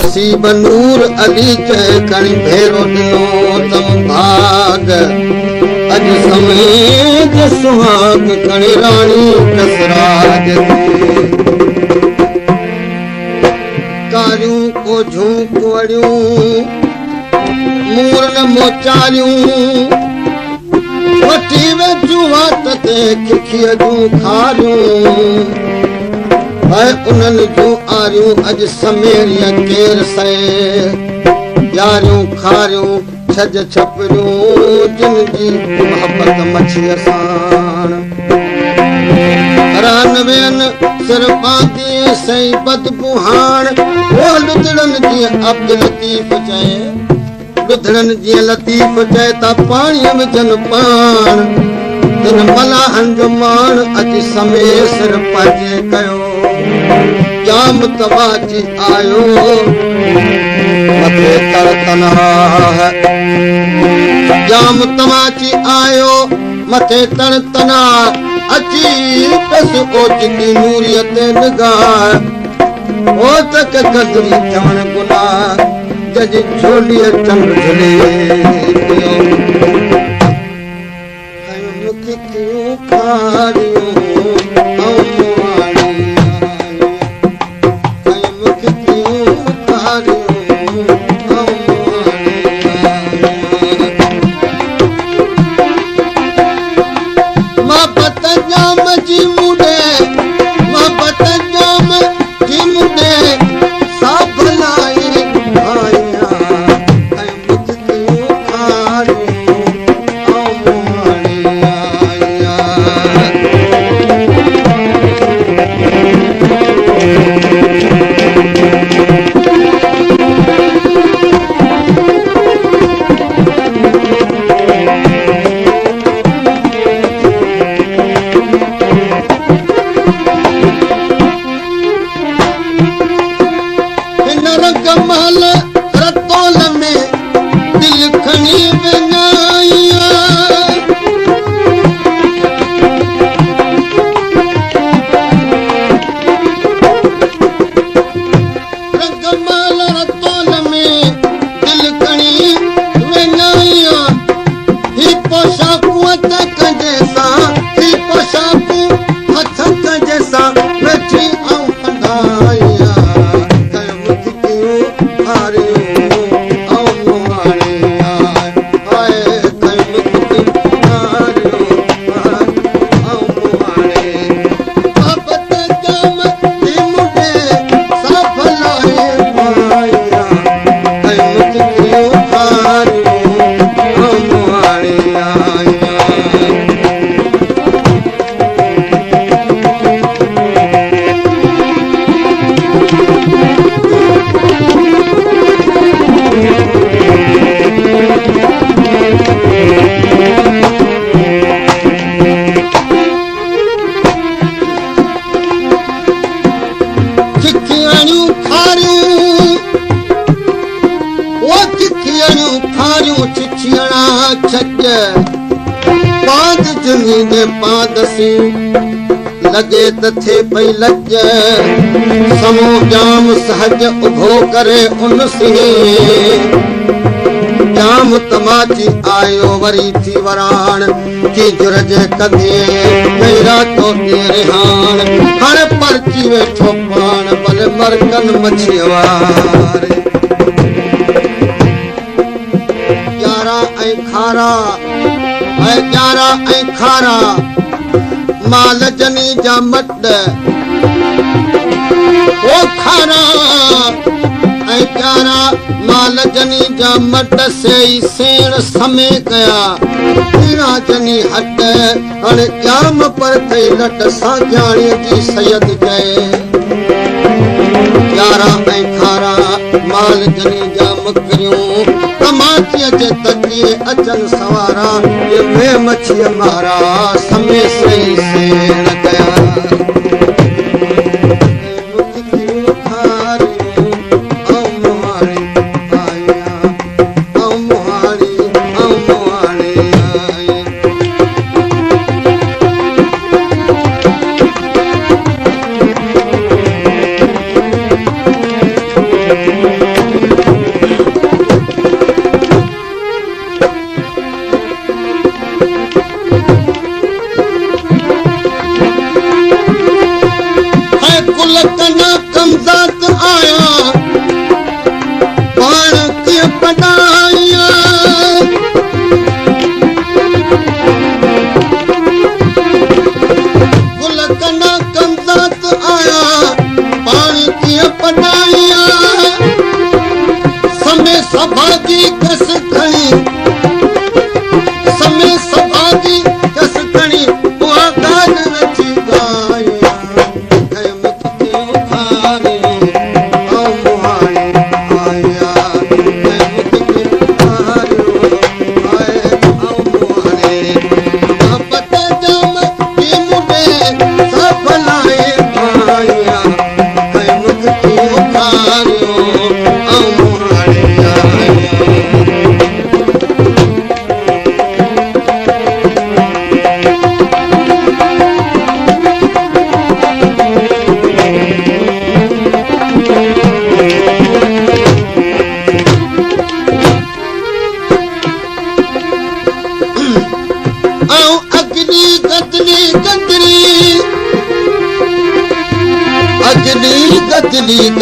नसीब नूर अली के कणी भेरो दिनो तम भाग अज समय के सुहाग कणी रानी कसराज कारियूं कोझूं कुवड़ियूं मूरन मोचारियूं वठी वेचूं वात ते खिखीअ जूं खारियूं है उन्हनि जूं आरियूं अॼु समेरिया केर सए यारियूं खारियूं छज छपरियूं जिन जी मोहबत मछीअ साण रान वेन सिर पाती सई बदबू हाण वो लुधड़नि जीअं अब्दुल लतीफ़ चए लुधड़नि जीअं लतीफ़ चए त पाणीअ विझनि पाण तिन मलाहनि जो मान अॼु समय सिर पंहिंजे कयो जाम तवाची आयो मथे तर तनहा जाम तवाची आयो मथे तर तना अची पस ओचती नूरियत निगाह ओ तक कदरी थियण गुनाह जज झोलीअ चंड झले मुख क्यों खारियो लगे त थे पई लज समो जाम सहज उभो करे उन सिंह जाम तमाची आयो वरी थी वराण की जुरजे कदे मेरा तो रिहान हर परची वेठो पाण भले मरकन मछीवार यारा ऐं खारा ऐं यारा ऐं खारा माल जनी जा मट ओ खारा ऐं प्यारा माल जनी जा मट से सेण समय कया पीड़ा जनी हट हाणे जाम पर थई लट साॻियाणी जी सैयद चए यारा ऐं खारा माल जनी जा मकरियूं तमाचीअ जे तकिए अचन सवारा ये मछीअ मारा समय से सेण कया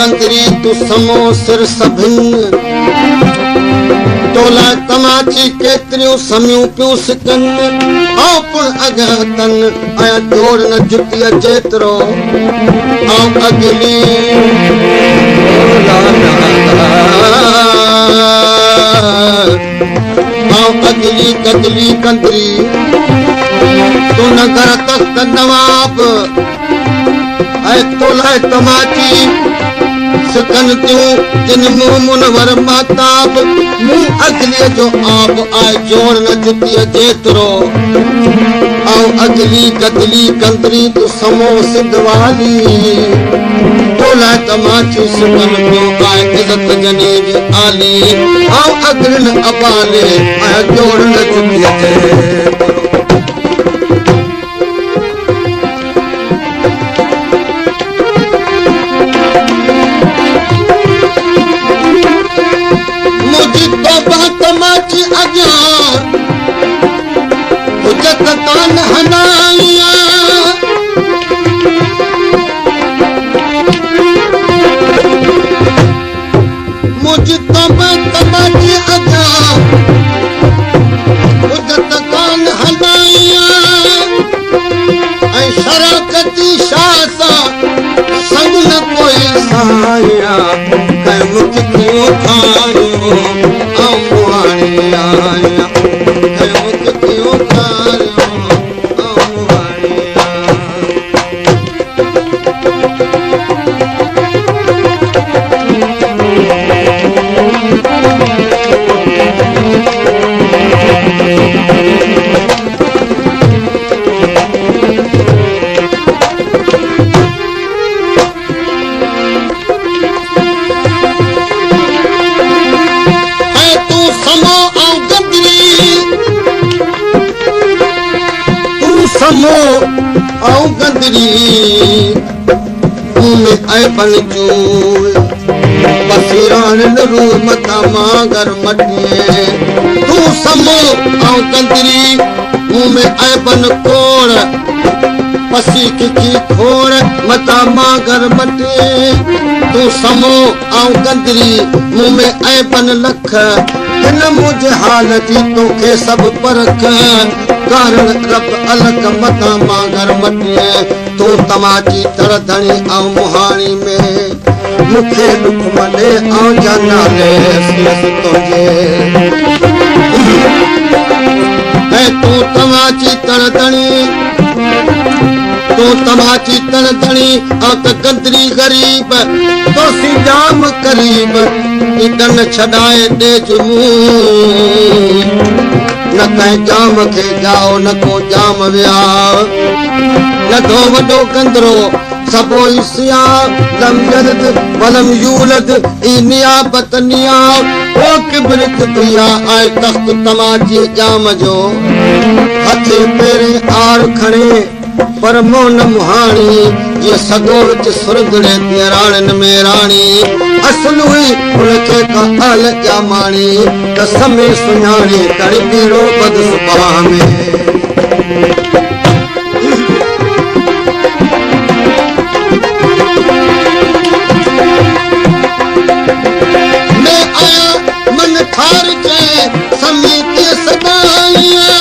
कंकरी तू समो सिर सभिन तोला तमाची केतरियूं समियूं पियूं सिकन ऐं पुण अगतन ऐं जोड़ न जुतीअ जेतिरो ऐं अगली अगली कदली कंकरी तू न कर तख्त नवाब तोला तमाची सिकन तूं जिन मुंह मुनवर माताब मुंह अगलीअ जो आप आए जोड़ न जुतीअ जेतिरो ऐं अगली कदली कंदरी तूं समो सिंध वाली तोला तमाची सिकन पियो आए इज़त जनेज आली ऐं अगलिन अबाले ऐं जोड़ न जुतीअ जेतिरो पन चूल बसीरान नरू मता मागर मटिए तू समो औ कंदरी मुंह में आए पन कोड़ पसी की खोड़ मता मागर मटिए तू समो औ कंदरी मुंह में आए पन लख हिन मुझे हाल जी तोखे सब परख कारण रब अलग मता मागर मटिए तू तमाची तरधणी ऐं मुहाणी में मूंखे दुख मले ऐं जाना तुंहिंजे ऐं तू तमाची तरधणी ऐं त कंदरी ग़रीब तोसी जाम करीब इकन छॾाए ॾेज मुंहुं न कंहिं जाम खे जाओ न को जाम विया नथो वॾो कंदरो सबो इसिया लम यलद वलम यूलद ई नियाबत निया ओ किबरत दुनिया आए तख्त तमाची जाम जो हथ पेरे आड़ खणे पर मोन मुहाणी ये सदो विच सुरंदड़े ते राणन में राणी असल हुई उनखे का हाल जामाणी त समय सुञाणे कर कहिड़ो बद सुभाउ में थार के समिति सदाई